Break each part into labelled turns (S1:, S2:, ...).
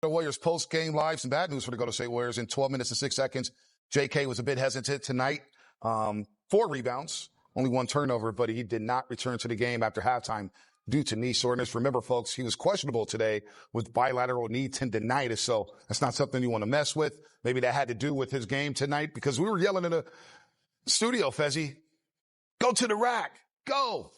S1: The Warriors post-game live. Some bad news for the Golden State Warriors in 12 minutes and 6 seconds. JK was a bit hesitant tonight. 4 rebounds, only 1 turnover, but he did not return to the game after halftime due to knee soreness. Remember, folks, he was questionable today with bilateral knee tendonitis, so that's not something you want to mess with. Maybe that had to do with his game tonight because we were yelling in the studio, Fezzi, go to the rack, go.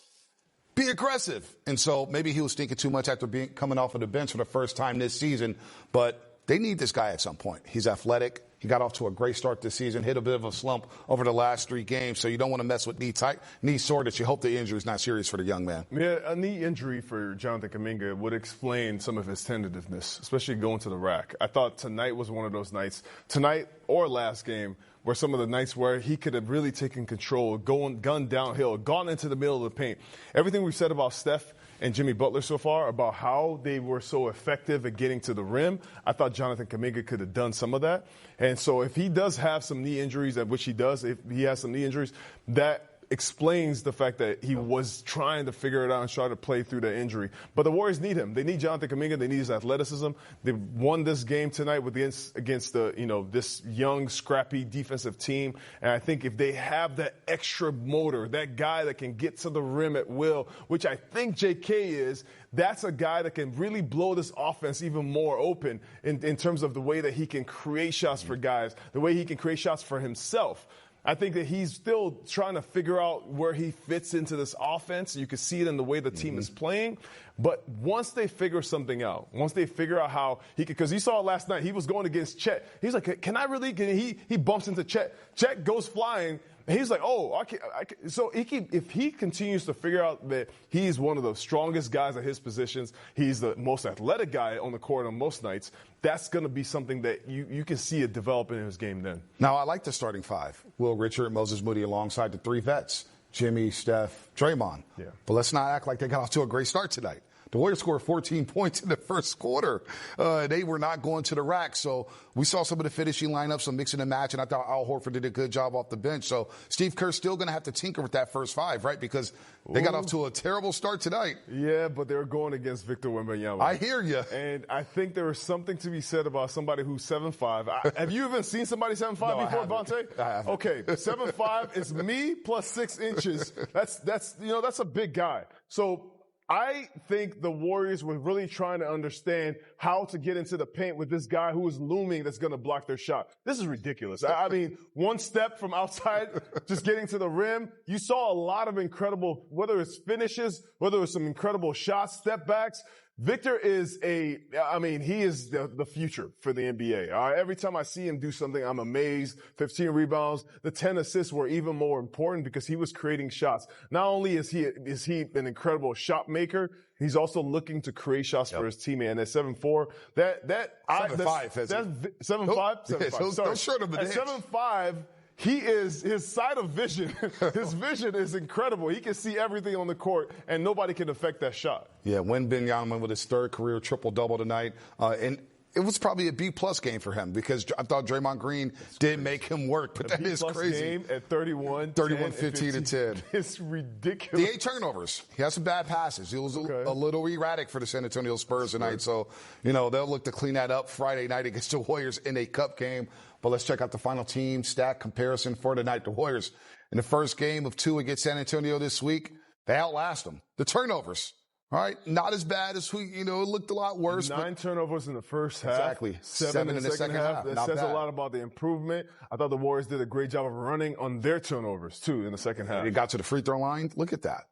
S1: Be aggressive. And so maybe he was thinking too much after coming off of the bench for the first time this season. But they need this guy at some point. He's athletic. He got off to a great start this season, hit a bit of a slump over the last 3 games. So you don't want to mess with knee soreness. You hope the injury is not serious for the young man.
S2: Yeah, a knee injury for Jonathan Kuminga would explain some of his tentativeness, especially going to the rack. I thought tonight was one of those nights, tonight or last game, where some of the nights where he could have really taken control, gunned downhill, gone into the middle of the paint. Everything we've said about Steph and Jimmy Butler so far, about how they were so effective at getting to the rim, I thought Jonathan Kuminga could have done some of that. And so if he does have some knee injuries, at which he does, if he has some knee injuries, that explains the fact that he was trying to figure it out and try to play through the injury. But the Warriors need him. They need Jonathan Kuminga. They need his athleticism. They won this game tonight against the, this young, scrappy defensive team. And I think if they have that extra motor, that guy that can get to the rim at will, which I think JK is, that's a guy that can really blow this offense even more open in terms of the way that he can create shots for guys, the way he can create shots for himself. I think that he's still trying to figure out where he fits into this offense. You can see it in the way the team is playing. But once they figure something out, once they figure out how he can, because you saw it last night, he was going against Chet. He's like, he bumps into Chet. Chet goes flying. And he's like, I can. So if he continues to figure out that he's one of the strongest guys at his positions, he's the most athletic guy on the court on most nights, that's going to be something that you can see it developing in his game then.
S1: Now, I like the starting 5. Will Richard, Moses Moody alongside the 3 vets, Jimmy, Steph, Draymond.
S2: Yeah.
S1: But let's not act like they got off to a great start tonight. The Warriors scored 14 points in the first quarter. They were not going to the rack. So we saw some of the finishing lineups, some mixing and matching. I thought Al Horford did a good job off the bench. So Steve Kerr's still going to have to tinker with that first 5, right? Because they got off to a terrible start tonight.
S2: Yeah, but they're going against Victor Wembanyama.
S1: I hear you.
S2: And I think there is something to be said about somebody who's 7'5". Have you even seen somebody 7'5" before, Bonte?
S1: I haven't.
S2: Okay, 7'5" is me plus 6 inches. That's a big guy. So I think the Warriors were really trying to understand how to get into the paint with this guy who is looming that's going to block their shot. This is ridiculous. I mean, one step from outside, just getting to the rim. You saw a lot of incredible, whether it's finishes, whether it's some incredible shots, step backs. Victor is he is the future for the NBA. All right? Every time I see him do something, I'm amazed. 15 rebounds. The 10 assists were even more important because he was creating shots. Not only is he an incredible shot maker, he's also looking to create shots for his teammate. And at 7'4",
S1: 7'5",
S2: 7'5". Sorry.
S1: Don't short him the
S2: At 7'5", his sight of vision, his vision is incredible. He can see everything on the court, and nobody can affect that shot.
S1: Yeah, Wembanyama with his 3rd career triple-double tonight. And it was probably a B-plus game for him because I thought Draymond Green did make him work, but that is crazy.
S2: Game at 31,
S1: 15, and 10.
S2: It's ridiculous.
S1: The 8 turnovers. He had some bad passes. He was a little erratic for the San Antonio Spurs tonight. So, they'll look to clean that up Friday night against the Warriors in a cup game. But let's check out the final team stat comparison for tonight. The Warriors, in the first game of 2 against San Antonio this week, they outlast them. The turnovers, all right, not as bad as it looked a lot worse.
S2: 9 turnovers in the first half.
S1: Exactly.
S2: 7 in the second half. That says a lot about the improvement. I thought the Warriors did a great job of running on their turnovers, too, in the second half.
S1: They got to the free throw line. Look at that.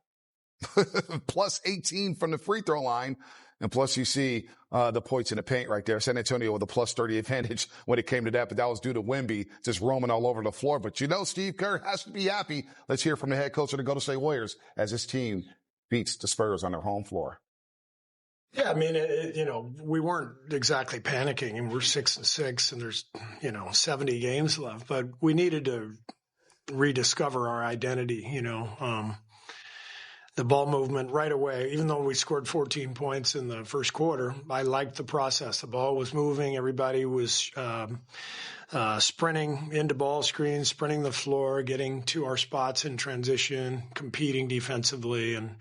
S1: Plus 18 from the free throw line. And plus, you see the points in the paint right there. San Antonio with a plus 30 advantage when it came to that, but that was due to Wemby just roaming all over the floor. But Steve Kerr has to be happy. Let's hear from the head coach of the Golden State Warriors as his team beats the Spurs on their home floor.
S3: Yeah, I mean, we weren't exactly panicking, and we're 6-6, and there's 70 games left, but we needed to rediscover our identity. The ball movement right away, even though we scored 14 points in the first quarter, I liked the process. The ball was moving. Everybody was sprinting into ball screens, sprinting the floor, getting to our spots in transition, competing defensively. And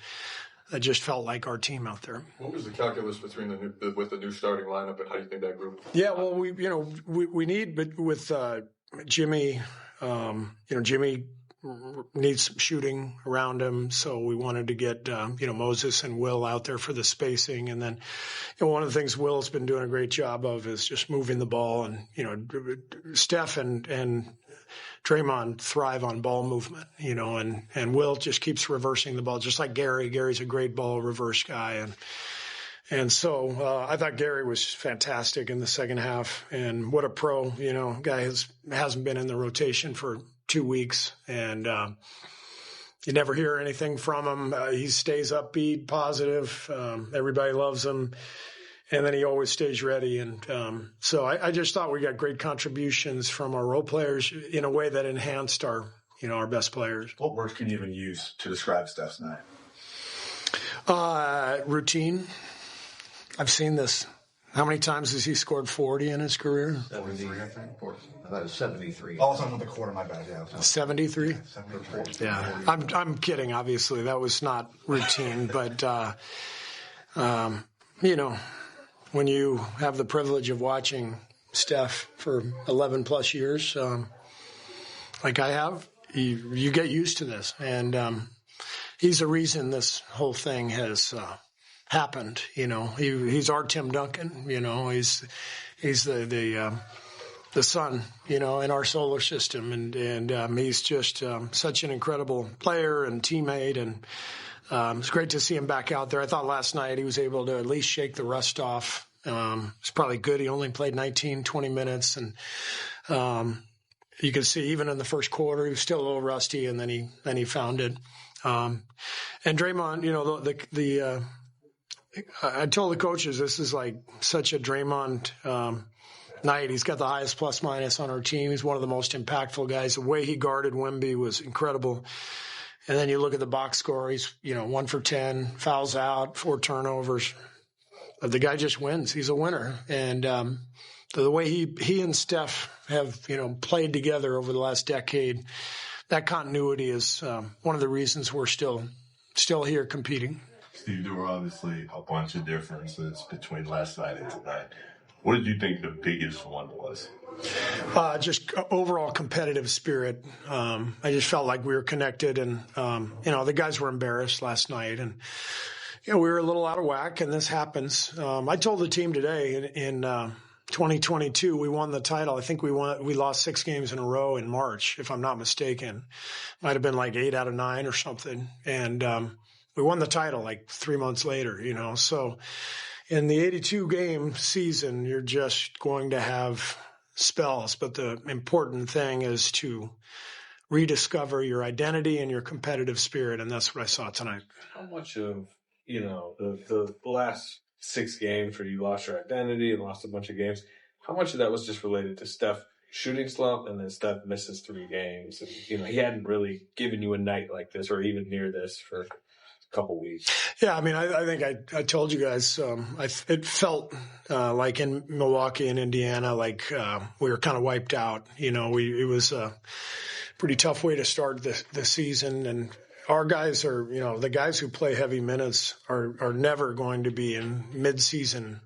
S3: that just felt like our team out there.
S4: What was the calculus between with the new starting lineup, and how do you think that group?
S3: Yeah, well, we need, but with Jimmy, Jimmy needs some shooting around him, so we wanted to get Moses and Will out there for the spacing, and then one of the things Will's been doing a great job of is just moving the ball, and Steph and Draymond thrive on ball movement, and Will just keeps reversing the ball, just like Gary. Gary's a great ball reverse guy, and so I thought Gary was fantastic in the second half, and what a pro, guy hasn't been in the rotation for 2 weeks, and you never hear anything from him. He stays upbeat, positive. Everybody loves him. And then he always stays ready. And so I just thought we got great contributions from our role players in a way that enhanced our best players.
S5: What words can you even use to describe Steph's night?
S3: Routine. I've seen this. How many times has he scored 40 in his career?
S5: 73, I think.
S6: I thought it was 73.
S5: Oh, it's on the quarter, my bad. Yeah.
S3: 73?
S5: 73.
S3: Yeah. I'm kidding, obviously. That was not routine. But, when you have the privilege of watching Steph for 11 plus years, like I have, you get used to this. And he's the reason this whole thing has happened. He's our Tim Duncan. He's the sun, in our solar system. And he's just such an incredible player and teammate. And it's great to see him back out there. I thought last night he was able to at least shake the rust off. It's probably good. He only played 19, 20 minutes. And you could see even in the first quarter, he was still a little rusty, and then he found it. And Draymond, I told the coaches this is like such a Draymond night. He's got the highest plus minus on our team. He's one of the most impactful guys. The way he guarded Wemby was incredible. And then you look at the box score. He's 1 for 10, fouls out, 4 turnovers. But the guy just wins. He's a winner. And the way he and Steph have played together over the last decade, that continuity is one of the reasons we're still here competing.
S7: Steve, there were obviously a bunch of differences between last night and tonight. What did you think the biggest one was?
S3: Just overall competitive spirit. I just felt like we were connected, and the guys were embarrassed last night, and we were a little out of whack, and this happens. I told the team today in 2022 we won the title. I think we lost 6 games in a row in March, if I'm not mistaken. Might have been like 8 out of 9 or something, and we won the title like 3 months later. So in the 82-game season, you're just going to have spells, but the important thing is to rediscover your identity and your competitive spirit, and that's what I saw tonight.
S8: How much of the last 6 games where you lost your identity and lost a bunch of games, how much of that was just related to Steph shooting slump, and then Steph misses 3 games, and he hadn't really given you a night like this or even near this for a couple weeks?
S3: Yeah, I mean, I think I told you guys, it felt like in Milwaukee and Indiana, like we were kind of wiped out. It was a pretty tough way to start the season, and our guys are, the guys who play heavy minutes are never going to be in mid-season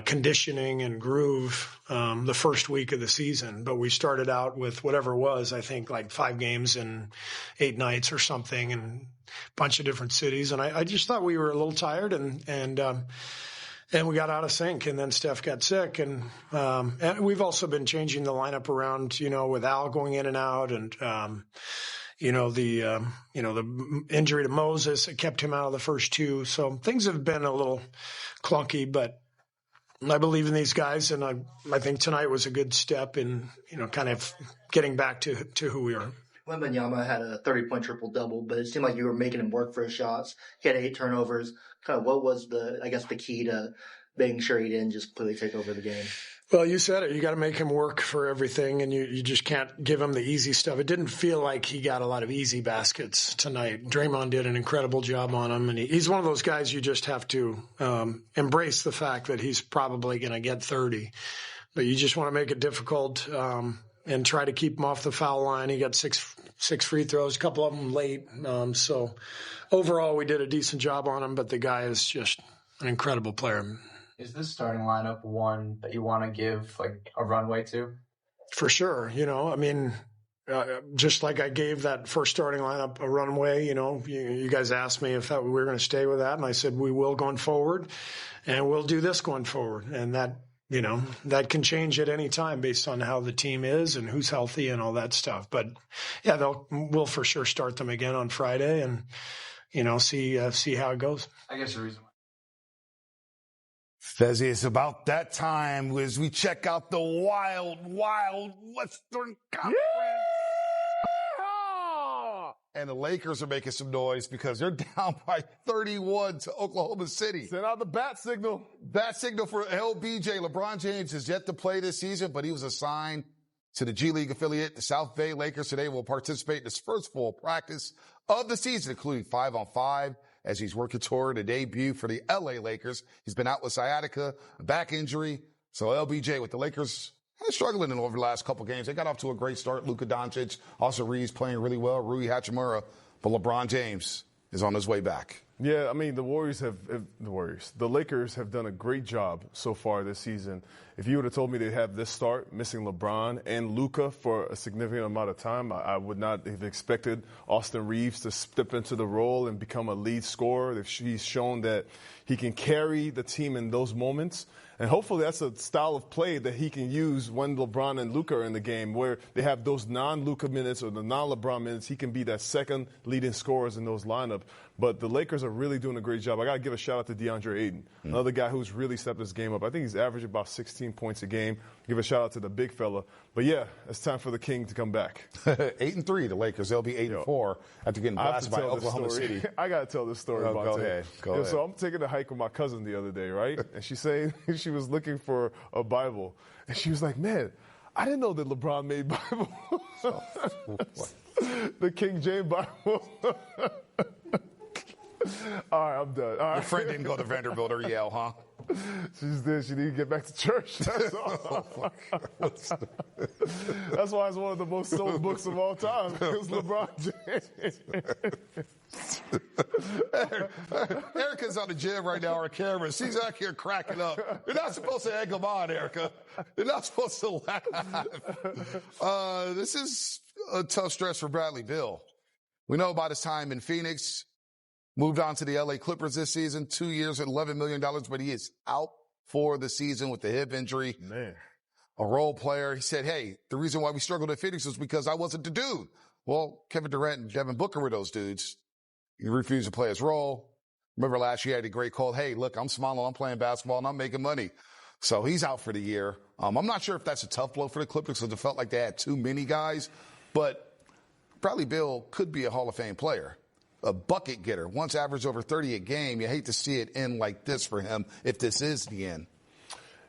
S3: conditioning and groove the first week of the season. But we started out with whatever it was, I think like 5 games and 8 nights or something, and a bunch of different cities. And I just thought we were a little tired, and we got out of sync, and then Steph got sick, and we've also been changing the lineup around, with Al going in and out, and the injury to Moses, it kept him out of the first 2. So things have been a little clunky, but I believe in these guys, and I think tonight was a good step in, kind of getting back to who we are.
S9: Wembanyama had a 30-point triple-double, but it seemed like you were making him work for his shots. He had 8 turnovers. Kind of what was the key to making sure he didn't just completely take over the game?
S3: Well, you said it. You got to make him work for everything, and you just can't give him the easy stuff. It didn't feel like he got a lot of easy baskets tonight. Draymond did an incredible job on him, and he's one of those guys you just have to embrace the fact that he's probably going to get 30. But you just want to make it difficult and try to keep him off the foul line. He got 6 6 free throws, a couple of them late. So overall, we did a decent job on him, but the guy is just an incredible player.
S6: Is this starting lineup one that you want to give like a runway to?
S3: For sure. Just like I gave that first starting lineup a runway, you guys asked me if we were going to stay with that. And I said, we will going forward, and we'll do this going forward. And that can change at any time based on how the team is and who's healthy and all that stuff. But yeah, we'll for sure start them again on Friday and, see how it goes.
S6: I guess the reason why.
S1: Fezzi, it's about that time as we check out the wild Western Conference. Yeah! And the Lakers are making some noise because they're down by 31 to Oklahoma City.
S2: Send out the bat signal.
S1: Bat signal for LBJ. LeBron James has yet to play this season, but he was assigned to the G League affiliate. The South Bay Lakers today will participate in his first full practice of the season, including 5-on-5. As he's working toward a debut for the LA Lakers. He's been out with sciatica, a back injury. So LBJ with the Lakers struggling over the last couple games. They got off to a great start. Luka Doncic, also Reeves playing really well, Rui Hachimura. But LeBron James is on his way back.
S2: Yeah, the Lakers have done a great job so far this season. If you would have told me they'd have this start, missing LeBron and Luka for a significant amount of time, I would not have expected Austin Reeves to step into the role and become a lead scorer. He's shown that he can carry the team in those moments. And hopefully that's a style of play that he can use when LeBron and Luka are in the game, where they have those non-Luka minutes or the non-LeBron minutes. He can be that second leading scorers in those lineup. But the Lakers are really doing a great job. I got to give a shout-out to DeAndre Ayton, another guy who's really stepped his game up. I think he's averaging about 16 points a game. Give a shout-out to the big fella. But, yeah, it's time for the King to come back.
S1: 8-3, the Lakers. They'll be 8-4 after getting blasted by Oklahoma City.
S2: I got to tell this story about
S1: it. Go ahead.
S2: So I'm taking a hike with my cousin the other day, right? And she's saying she was looking for a Bible. And she was like, man, I didn't know that LeBron made Bible. The King James Bible. All right, I'm done. All right.
S1: Your friend didn't go to Vanderbilt or Yale, huh?
S2: She did. She needed to get back to church. That's all. That's why it's one of the most sold books of all time. It's LeBron James.
S1: Erica's on the gym right now on camera. She's out here cracking up. You're not supposed to egg them on, Erica. You're not supposed to laugh. This is a tough stretch for Bradley Beal. We know about his time in Phoenix. Moved on to the LA Clippers this season, 2 years at $11 million, but he is out for the season with the hip injury.
S2: Man.
S1: A role player. He said, hey, the reason why we struggled at Phoenix was because I wasn't the dude. Well, Kevin Durant and Devin Booker were those dudes. He refused to play his role. Remember last year, he had a great call. Hey, look, I'm smiling, I'm playing basketball, and I'm making money. So he's out for the year. I'm not sure if that's a tough blow for the Clippers because it felt like they had too many guys, but Bradley Beal could be a Hall of Fame player. A bucket getter, once averaged over 30 a game. You hate to see it end like this for him if this is the end.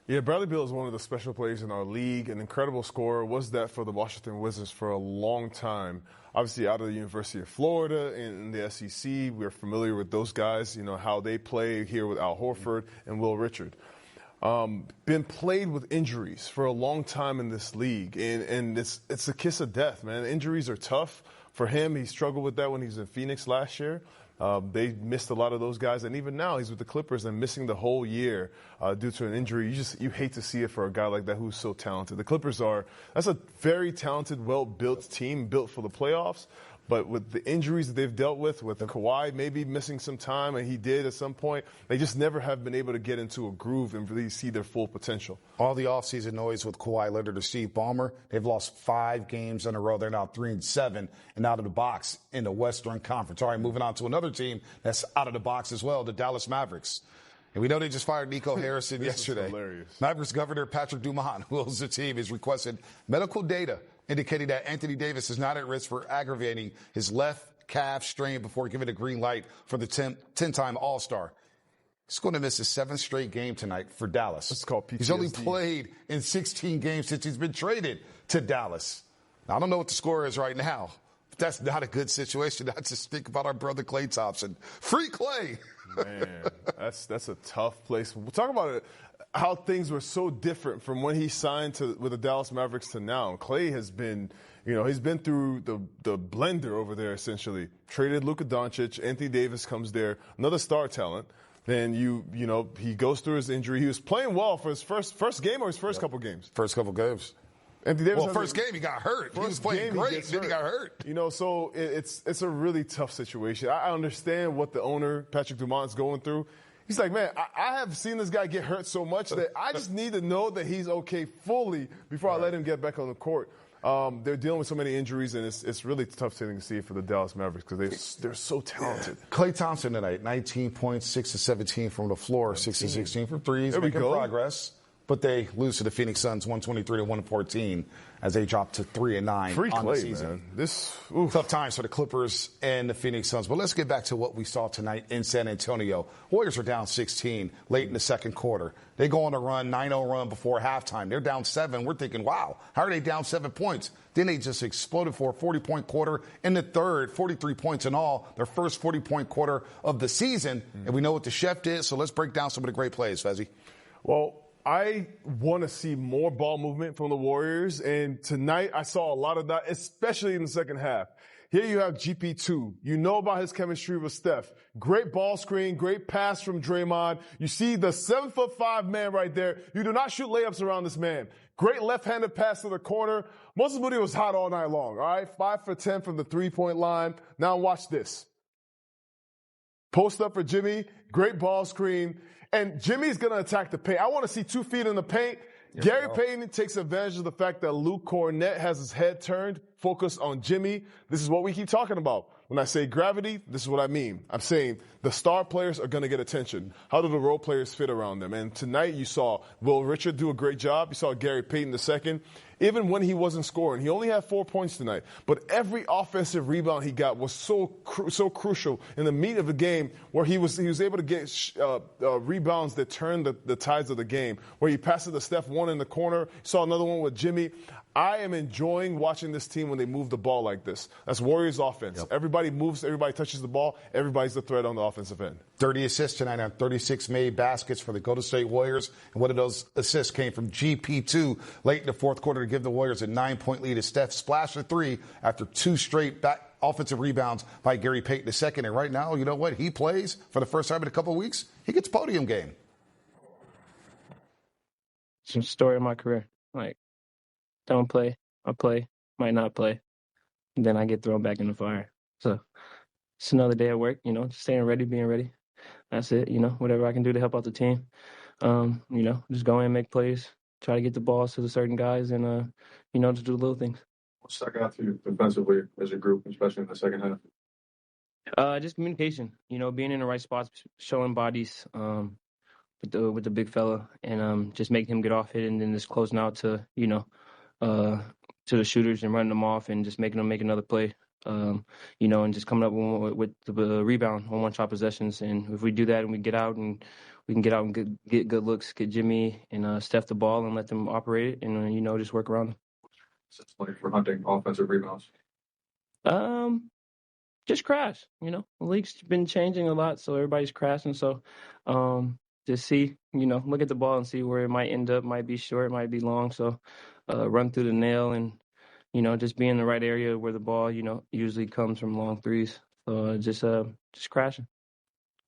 S2: Yeah, Bradley Beal is one of the special players in our league, an incredible scorer. Was that for the Washington Wizards for a long time. Obviously, out of the University of Florida in the SEC, we're familiar with those guys, how they play here with Al Horford and Will Richard. Been played with injuries for a long time in this league, and it's a kiss of death, man. Injuries are tough. For him, he struggled with that when he was in Phoenix last year. They missed a lot of those guys, and even now he's with the Clippers and missing the whole year due to an injury. You hate to see it for a guy like that who's so talented. The Clippers that's a very talented, well-built team built for the playoffs. But with the injuries that they've dealt with Kawhi maybe missing some time, and he did at some point, they just never have been able to get into a groove and really see their full potential.
S1: All the offseason noise with Kawhi Leonard or Steve Ballmer, they've lost 5 games in a row. They're now 3-7 and out of the box in the Western Conference. All right, moving on to another team that's out of the box as well, the Dallas Mavericks. And we know they just fired Nico Harrison yesterday.
S2: Is hilarious.
S1: Mavericks Governor Patrick Dumont, who owns the team, has requested medical data indicating that Anthony Davis is not at risk for aggravating his left calf strain before giving a green light for the 10-time All-Star. He's going to miss his 7th straight game tonight for Dallas.
S2: It's called PTSD.
S1: He's only played in 16 games since he's been traded to Dallas. Now, I don't know what the score is right now. That's not a good situation. I just think about our brother Klay Thompson. Free Klay.
S2: Man, that's a tough place. We'll talk about it, how things were so different from when he signed with the Dallas Mavericks to now. Klay has been, he's been through the blender over there essentially. Traded Luka Doncic, Anthony Davis comes there, another star talent. Then he goes through his injury. He was playing well for his first game or his first couple games.
S1: First couple games.
S2: Anthony Davis.
S1: Well, first game he got hurt. He was playing great, then he got hurt.
S2: So it's a really tough situation. I understand what the owner, Patrick Dumont's going through. He's like, man, I have seen this guy get hurt so much that I just need to know that he's okay fully before I let him get back on the court. They're dealing with so many injuries, and it's really tough to see for the Dallas Mavericks because they're so talented.
S1: Klay Thompson tonight, 19 points, 6 to 17 from the floor, 6 to 16 from threes,
S2: there we
S1: making
S2: go.
S1: progress. But they lose to the Phoenix Suns 123 to 114 as they drop to 3-9
S2: Free
S1: on
S2: Klay,
S1: the season.
S2: Man.
S1: Tough times for the Clippers and the Phoenix Suns. But let's get back to what we saw tonight in San Antonio. Warriors are down 16 late in the second quarter. They go on a run, 9-0 run before halftime. They're down 7. We're thinking, wow, how are they down 7 points? Then they just exploded for a 40-point quarter in the third, 43 points in all, their first 40-point quarter of the season. And we know what the chef did, so let's break down some of the great plays, Fezzi.
S2: Well, I want to see more ball movement from the Warriors, and tonight I saw a lot of that, especially in the second half. Here you have GP2. You know about his chemistry with Steph. Great ball screen, great pass from Draymond. You see the 7'5" man right there. You do not shoot layups around this man. Great left-handed pass to the corner. Moses Moody was hot all night long, all right? 5 for 10 from the three-point line. Now watch this. Post up for Jimmy. Great ball screen. And Jimmy's going to attack the paint. I want to see 2 feet in the paint. Gary Payton takes advantage of the fact that Luke Cornett has his head turned, focused on Jimmy. This is what we keep talking about. When I say gravity, this is what I mean. I'm saying the star players are going to get attention. How do the role players fit around them? And tonight you saw Will Richard do a great job. You saw Gary Payton II. Even when he wasn't scoring, he only had 4 points tonight. But every offensive rebound he got was so crucial in the meat of the game, where he was able to get rebounds that turned the tides of the game. Where he passed it to Steph, one in the corner, saw another one with Jimmy. I am enjoying watching this team when they move the ball like this. That's Warriors offense. Yep. Everybody moves, everybody touches the ball, everybody's the threat on the offensive end.
S1: 30 assists tonight on 36 made baskets for the Golden State Warriors. And one of those assists came from GP2 late in the fourth quarter to give the Warriors a 9-point lead as Steph splashed a 3 after 2 straight offensive rebounds by Gary Payton II. And right now, you know what? He plays for the first time in a couple of weeks. He gets podium game.
S10: It's a story of my career. Don't play, I play, might not play, and then I get thrown back in the fire. So it's another day at work, just staying ready, being ready. That's it, whatever I can do to help out the team. Just go in, make plays, try to get the balls to the certain guys, and, just do little things.
S4: What stuck out to you defensively as a group, especially in the second half?
S10: Just communication, being in the right spots, showing bodies with the big fella, and just making him get off it, and then just closing out to, to the shooters and running them off and just making them make another play, and just coming up with the rebound on one-shot possessions. And if we do that and we can get out and get good looks, get Jimmy and Steph the ball and let them operate it and, just work around them.
S4: It's like for hunting offensive rebounds.
S10: Just crash, The league's been changing a lot, so everybody's crashing. So just see, look at the ball and see where it might end up. Might be short, might be long. So run through the nail and, just be in the right area where the ball, usually comes from long threes. So just crashing.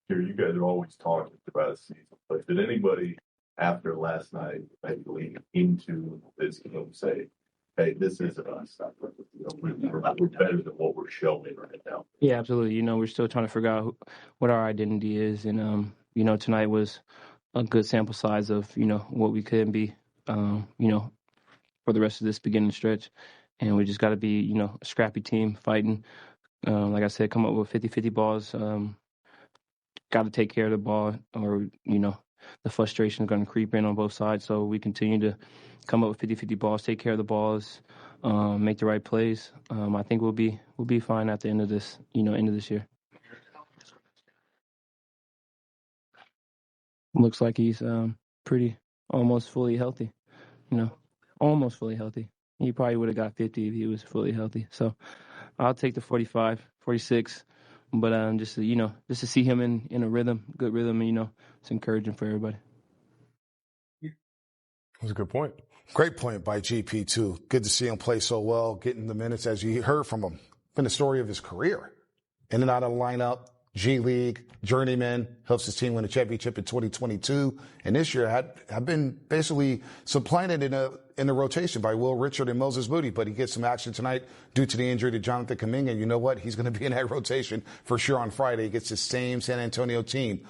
S7: Here, you guys are always talking about the season, but did anybody after last night maybe lean into this game say, hey, this isn't us. We're better than what we're showing right now?
S10: Yeah, absolutely. We're still trying to figure out what our identity is. And, tonight was a good sample size of, what we could be, for the rest of this beginning stretch. And we just got to be, a scrappy team fighting. Like I said, come up with 50-50 balls. Got to take care of the ball or, the frustration is going to creep in on both sides. So we continue to come up with 50-50 balls, take care of the balls, make the right plays. I think we'll be fine at the end of this, end of this year. Looks like he's pretty almost fully healthy, almost fully healthy. He probably would have got 50 if he was fully healthy. So I'll take the 45, 46. But just to see him in a rhythm, good rhythm, it's encouraging for everybody.
S2: That's a good point.
S1: Great point by GP, too. Good to see him play so well, getting the minutes, as you heard from him. Been the story of his career. In and out of the lineup, G League, journeyman, helps his team win a championship in 2022. And this year had been basically supplanted in the rotation by Will Richard and Moses Moody. But he gets some action tonight due to the injury to Jonathan Kuminga. And you know what? He's going to be in that rotation for sure on Friday against the same San Antonio team.